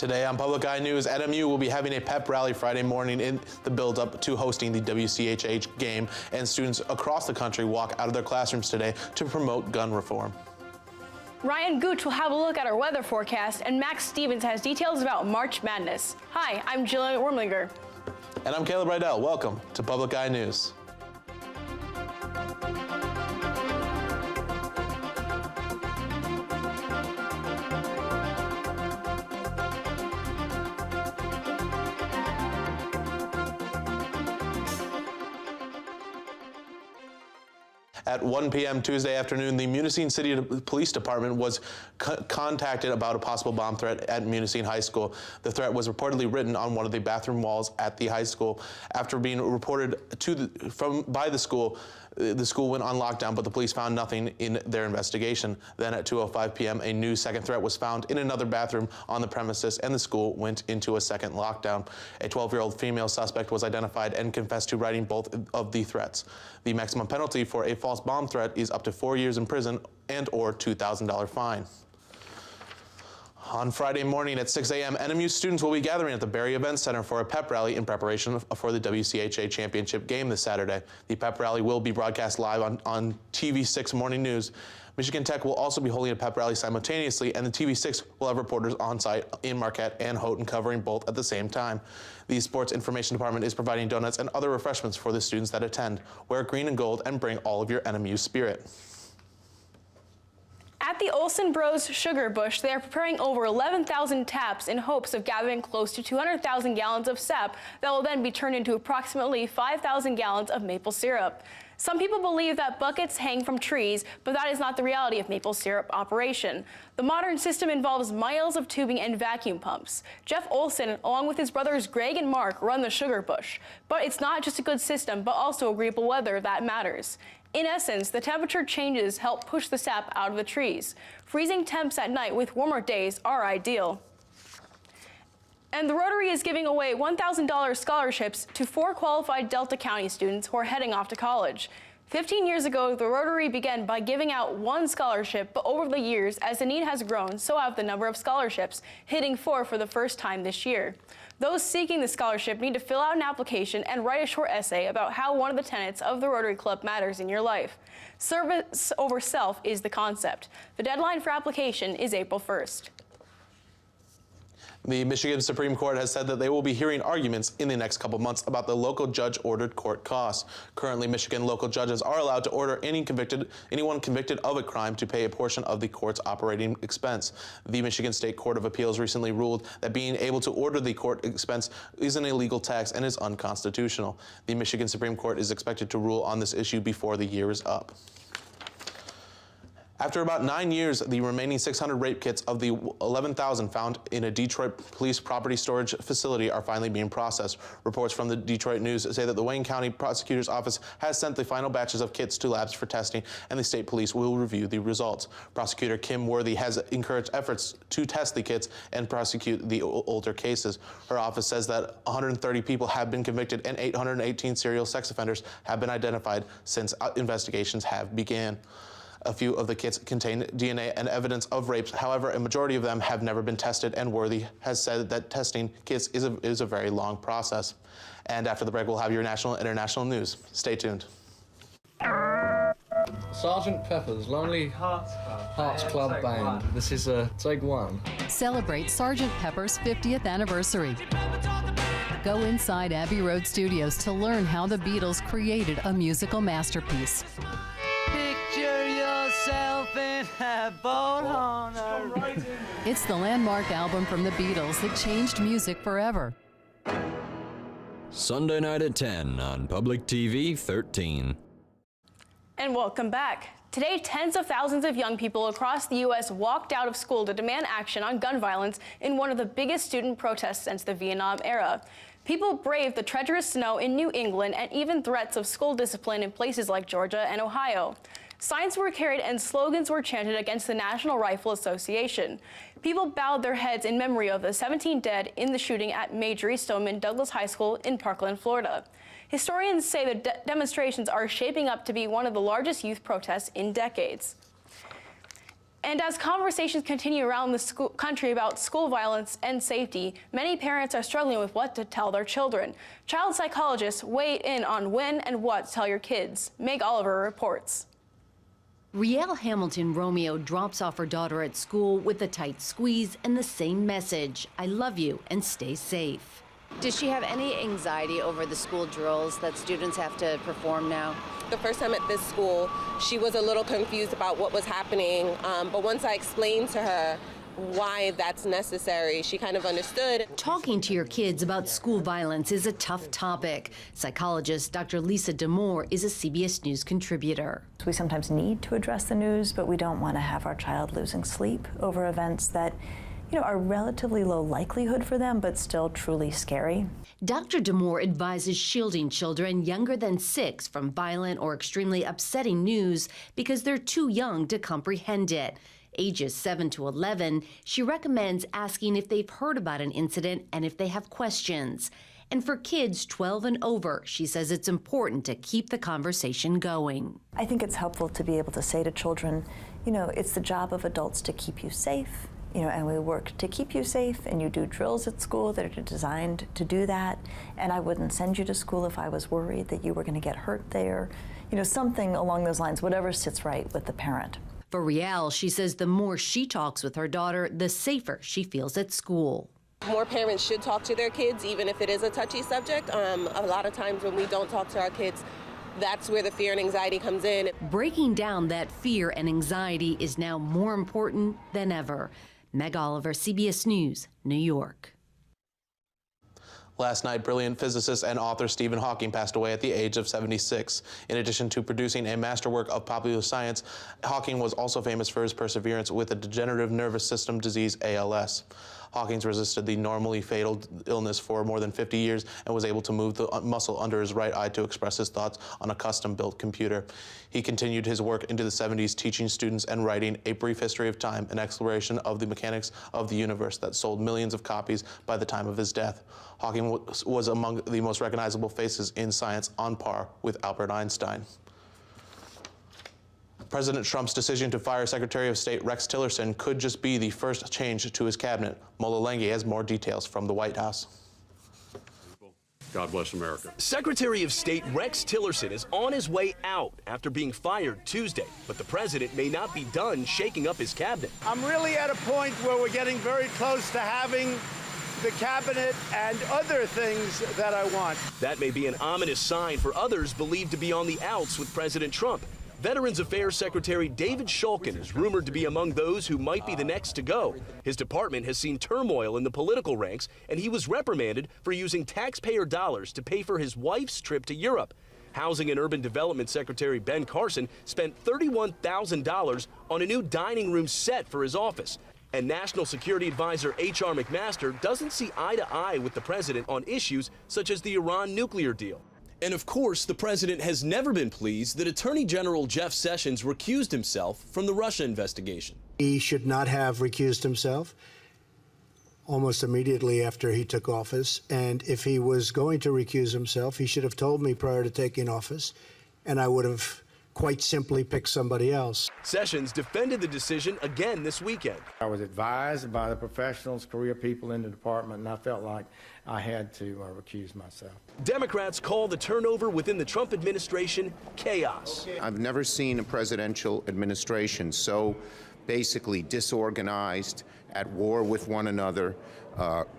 Today on Public Eye News, NMU will be having a pep rally Friday morning in the build-up to hosting the WCHH game, and students across the country walk out of their classrooms today to promote gun reform. Ryan Gooch will have a look at our weather forecast, and Max Stevens has details about March Madness. Hi, I'm Jillian Wormlinger. And I'm Caleb Rydell. Welcome to Public Eye News. At 1 p.m. Tuesday afternoon, the Munising City Police Department was contacted about a possible bomb threat at Munising High School. The threat was reportedly written on one of the bathroom walls at the high school. After being reported by the school went on lockdown, but the police found nothing in their investigation. Then at 2:05 p.m., a new second threat was found in another bathroom on the premises, and the school went into a second lockdown. A 12-year-old female suspect was identified and confessed to writing both of the threats. The maximum penalty for a false bomb threat is up to 4 years in prison and/or $2,000 fine. On Friday morning at 6 a.m., NMU students will be gathering at the Berry Events Center for a pep rally in preparation for the WCHA championship game this Saturday. The pep rally will be broadcast live on TV6 Morning News. Michigan Tech will also be holding a pep rally simultaneously, and the TV6 will have reporters on site in Marquette and Houghton covering both at the same time. The Sports Information Department is providing donuts and other refreshments for the students that attend. Wear green and gold and bring all of your NMU spirit. At the Olsen Bros Sugar Bush, they are preparing over 11,000 taps in hopes of gathering close to 200,000 gallons of sap that will then be turned into approximately 5,000 gallons of maple syrup. Some people believe that buckets hang from trees, but that is not the reality of maple syrup operation. The modern system involves miles of tubing and vacuum pumps. Jeff Olsen, along with his brothers Greg and Mark, run the Sugar Bush. But it's not just a good system, but also agreeable weather that matters. In essence, the temperature changes help push the sap out of the trees. Freezing temps at night with warmer days are ideal. And the Rotary is giving away $1,000 scholarships to 4 qualified Delta County students who are heading off to college. 15 years ago, the Rotary began by giving out 1 scholarship, but over the years, as the need has grown, so have the number of scholarships, hitting 4 for the first time this year. Those seeking the scholarship need to fill out an application and write a short essay about how one of the tenets of the Rotary Club matters in your life. Service over self is the concept. The deadline for application is April 1st. The Michigan Supreme Court has said that they will be hearing arguments in the next couple months about the local judge-ordered court costs. Currently, Michigan local judges are allowed to order anyone convicted of a crime to pay a portion of the court's operating expense. The Michigan State Court of Appeals recently ruled that being able to order the court expense is an illegal tax and is unconstitutional. The Michigan Supreme Court is expected to rule on this issue before the year is up. After about 9 years, the remaining 600 rape kits of the 11,000 found in a Detroit police property storage facility are finally being processed. Reports from the Detroit News say that the Wayne County Prosecutor's Office has sent the final batches of kits to labs for testing, and the state police will review the results. Prosecutor Kim Worthy has encouraged efforts to test the kits and prosecute the older cases. Her office says that 130 people have been convicted and 818 serial sex offenders have been identified since investigations have began. A few of the kits contain DNA and evidence of rapes. However, a majority of them have never been tested, and Worthy has said that testing kits is a very long process. And after the break, we'll have your national and international news. Stay tuned. Sergeant Pepper's Lonely Hearts Club Band. This is take 1. Celebrate Sergeant Pepper's 50th anniversary. Go inside Abbey Road Studios to learn how the Beatles created a musical masterpiece. Picture yourself in that boat on a... It's the landmark album from the Beatles that changed music forever. Sunday night at 10 on Public TV 13. And welcome back. Today, tens of thousands of young people across the U.S. walked out of school to demand action on gun violence in one of the biggest student protests since the Vietnam era. People braved the treacherous snow in New England and even threats of school discipline in places like Georgia and Ohio. Signs were carried and slogans were chanted against the National Rifle Association. People bowed their heads in memory of the 17 dead in the shooting at Marjory Stoneman Douglas High School in Parkland, Florida. Historians say the demonstrations are shaping up to be one of the largest youth protests in decades. And as conversations continue around the country about school violence and safety, many parents are struggling with what to tell their children. Child psychologists weigh in on when and what to tell your kids. Meg Oliver reports. Rielle Hamilton Romeo drops off her daughter at school with a tight squeeze and the same message: I love you and stay safe. Does she have any anxiety over the school drills that students have to perform now? The first time at this school, she was a little confused about what was happening, but once I explained to her why that's necessary, she kind of understood. Talking to your kids about school violence is a tough topic. Psychologist Dr. Lisa D'Amour is a CBS News contributor. We sometimes need to address the news, but we don't want to have our child losing sleep over events that are relatively low likelihood for them, but still truly scary. Dr. D'Amour advises shielding children younger than 6 from violent or extremely upsetting news because they're too young to comprehend it. Ages 7 to 11, she recommends asking if they've heard about an incident and if they have questions. And for kids 12 and over, she says it's important to keep the conversation going. I think it's helpful to be able to say to children, it's the job of adults to keep you safe. And we work to keep you safe, and you do drills at school that are designed to do that. And I wouldn't send you to school if I was worried that you were going to get hurt there. Something along those lines, whatever sits right with the parent. For Rielle, she says the more she talks with her daughter, the safer she feels at school. More parents should talk to their kids, even if it is a touchy subject. A lot of times when we don't talk to our kids, that's where the fear and anxiety comes in. Breaking down that fear and anxiety is now more important than ever. Meg Oliver, CBS News, New York. Last night, brilliant physicist and author Stephen Hawking passed away at the age of 76. In addition to producing a masterwork of popular science, Hawking was also famous for his perseverance with a degenerative nervous system disease, ALS. Hawking resisted the normally fatal illness for more than 50 years and was able to move the muscle under his right eye to express his thoughts on a custom-built computer. He continued his work into the 70s, teaching students and writing A Brief History of Time, an exploration of the mechanics of the universe that sold millions of copies by the time of his death. Hawking was among the most recognizable faces in science, on par with Albert Einstein. President Trump's decision to fire Secretary of State Rex Tillerson could just be the first change to his cabinet. Mola Lenghi has more details from the White House. God bless America. Secretary of State Rex Tillerson is on his way out after being fired Tuesday, but the president may not be done shaking up his cabinet. I'm really at a point where we're getting very close to having the cabinet and other things that I want. That may be an ominous sign for others believed to be on the outs with President Trump. Veterans Affairs Secretary David Shulkin is rumored to be among those who might be the next to go. His department has seen turmoil in the political ranks, and he was reprimanded for using taxpayer dollars to pay for his wife's trip to Europe. Housing and Urban Development Secretary Ben Carson spent $31,000 on a new dining room set for his office. And National Security Advisor H.R. McMaster doesn't see eye to eye with the president on issues such as the Iran nuclear deal. And of course, the president has never been pleased that Attorney General Jeff Sessions recused himself from the Russia investigation. He should not have recused himself almost immediately after he took office. And if he was going to recuse himself, he should have told me prior to taking office, and I would have quite simply picked somebody else. Sessions defended the decision again this weekend. I was advised by the professionals, career people in the department, and I felt like I had to recuse myself. Democrats call the turnover within the Trump administration chaos. I've never seen a presidential administration so basically disorganized, at war with one another,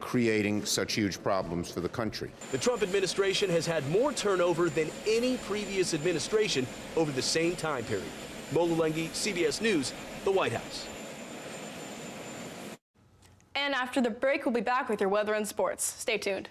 creating such huge problems for the country. The Trump administration has had more turnover than any previous administration over the same time period. Mola Lenghi, CBS News, the White House. And after the break, we'll be back with your weather and sports. Stay tuned.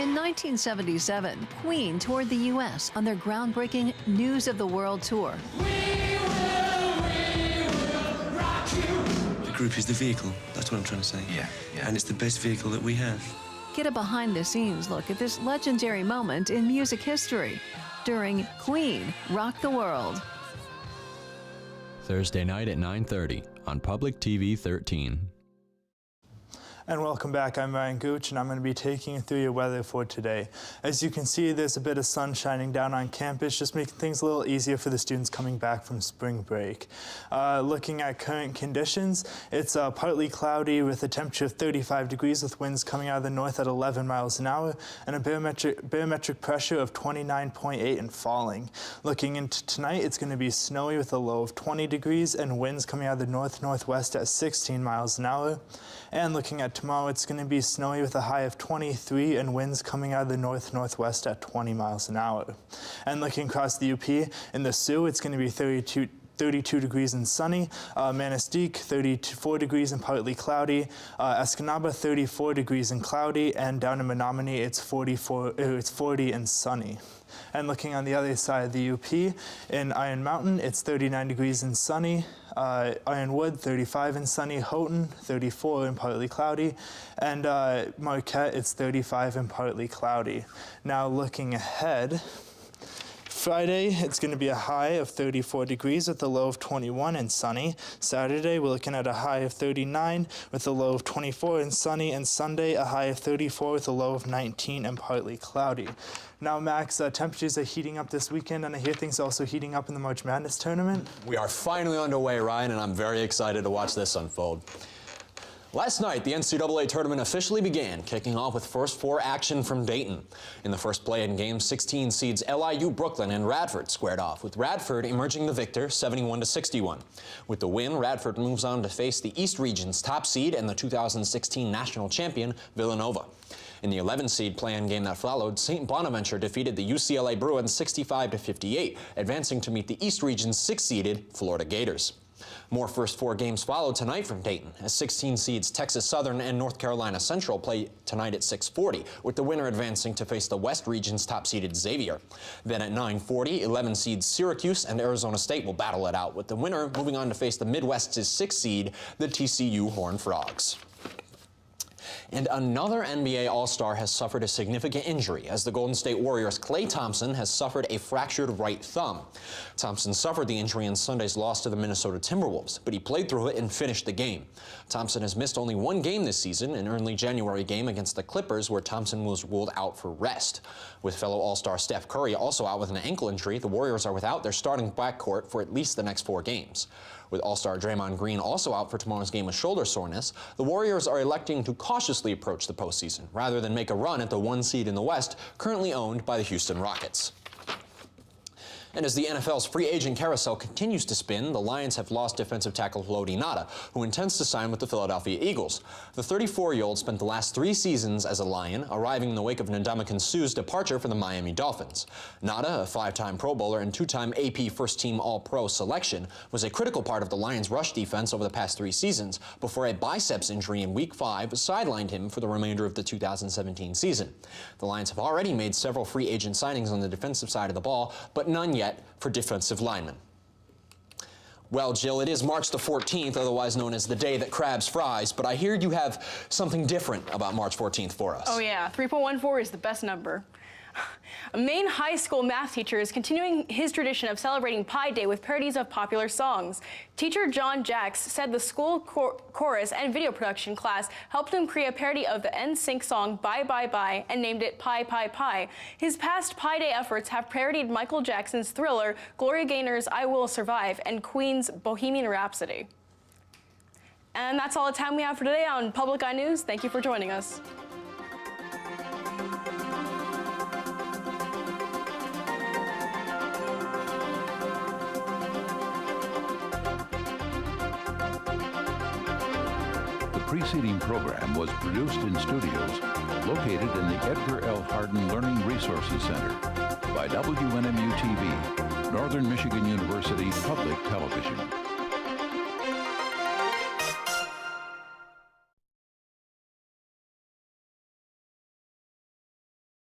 In 1977, Queen toured the U.S. on their groundbreaking News of the World tour. The group is the vehicle. That's what I'm trying to say. Yeah. And it's the best vehicle that we have. Get a behind-the-scenes look at this legendary moment in music history during Queen Rock the World. Thursday night at 9:30 on Public TV 13. And welcome back. I'm Ryan Gooch, and I'm going to be taking you through your weather for today. As you can see, there's a bit of sun shining down on campus, just making things a little easier for the students coming back from spring break. Looking at current conditions, it's partly cloudy with a temperature of 35 degrees with winds coming out of the north at 11 miles an hour and a barometric pressure of 29.8 and falling. Looking into tonight, it's going to be snowy with a low of 20 degrees and winds coming out of the north-northwest at 16 miles an hour. And looking at tomorrow, it's going to be snowy with a high of 23 and winds coming out of the north-northwest at 20 miles an hour. And looking across the UP, in the Sioux, it's going to be 32 degrees and sunny. Manistee, 34 degrees and partly cloudy. Escanaba, 34 degrees and cloudy. And down in Menominee, it's 40 and sunny. And looking on the other side of the UP, in Iron Mountain, it's 39 degrees and sunny. Ironwood, 35 and sunny. Houghton, 34 and partly cloudy. And Marquette, it's 35 and partly cloudy. Now looking ahead, Friday, it's going to be a high of 34 degrees with a low of 21 and sunny. Saturday, we're looking at a high of 39 with a low of 24 and sunny. And Sunday, a high of 34 with a low of 19 and partly cloudy. Now, Max, temperatures are heating up this weekend, and I hear things are also heating up in the March Madness tournament. We are finally underway, Ryan, and I'm very excited to watch this unfold. Last night, the NCAA tournament officially began, kicking off with first four action from Dayton. In the first play-in game, 16 seeds LIU Brooklyn and Radford squared off, with Radford emerging the victor 71-61. With the win, Radford moves on to face the East Region's top seed and the 2016 national champion, Villanova. In the 11-seed play-in game that followed, St. Bonaventure defeated the UCLA Bruins 65-58, advancing to meet the East Region's 6th-seeded Florida Gators. More first four games follow tonight from Dayton, as 16 seeds Texas Southern and North Carolina Central play tonight at 6:40, with the winner advancing to face the West Region's top-seeded Xavier. Then at 9:40, 11 seeds Syracuse and Arizona State will battle it out, with the winner moving on to face the Midwest's 6th seed, the TCU Horned Frogs. And another NBA All-Star has suffered a significant injury as the Golden State Warriors' Klay Thompson has suffered a fractured right thumb. Thompson suffered the injury in Sunday's loss to the Minnesota Timberwolves, but he played through it and finished the game. Thompson has missed only one game this season, an early January game against the Clippers where Thompson was ruled out for rest. With fellow All-Star Steph Curry also out with an ankle injury, the Warriors are without their starting backcourt for at least the next 4 games. With All-Star Draymond Green also out for tomorrow's game with shoulder soreness, the Warriors are electing to cautiously approach the postseason rather than make a run at the 1 seed in the West, currently owned by the Houston Rockets. And as the NFL's free agent carousel continues to spin, the Lions have lost defensive tackle Haloti Ngata, who intends to sign with the Philadelphia Eagles. The 34-year-old spent the last 3 seasons as a Lion, arriving in the wake of Ndamukong Suh's departure from the Miami Dolphins. Ngata, a 5-time Pro Bowler and 2-time AP First-Team All-Pro selection, was a critical part of the Lions' rush defense over the past 3 seasons before a biceps injury in Week 5 sidelined him for the remainder of the 2017 season. The Lions have already made several free agent signings on the defensive side of the ball, but none yet for defensive linemen. Well, Jill, it is March the 14th, otherwise known as the day that crabs fries, but I hear you have something different about March 14th for us. Oh yeah, 3.14 is the best number. A Maine high school math teacher is continuing his tradition of celebrating Pi Day with parodies of popular songs. Teacher John Jacks said the school chorus and video production class helped him create a parody of the NSYNC song Bye Bye Bye and named it Pi Pi Pi. His past Pi Day efforts have parodied Michael Jackson's Thriller, Gloria Gaynor's I Will Survive, and Queen's Bohemian Rhapsody. And that's all the time we have for today on Public Eye News. Thank you for joining us. The preceding program was produced in studios located in the Edgar L. Hardin Learning Resources Center by WNMU-TV, Northern Michigan University Public Television.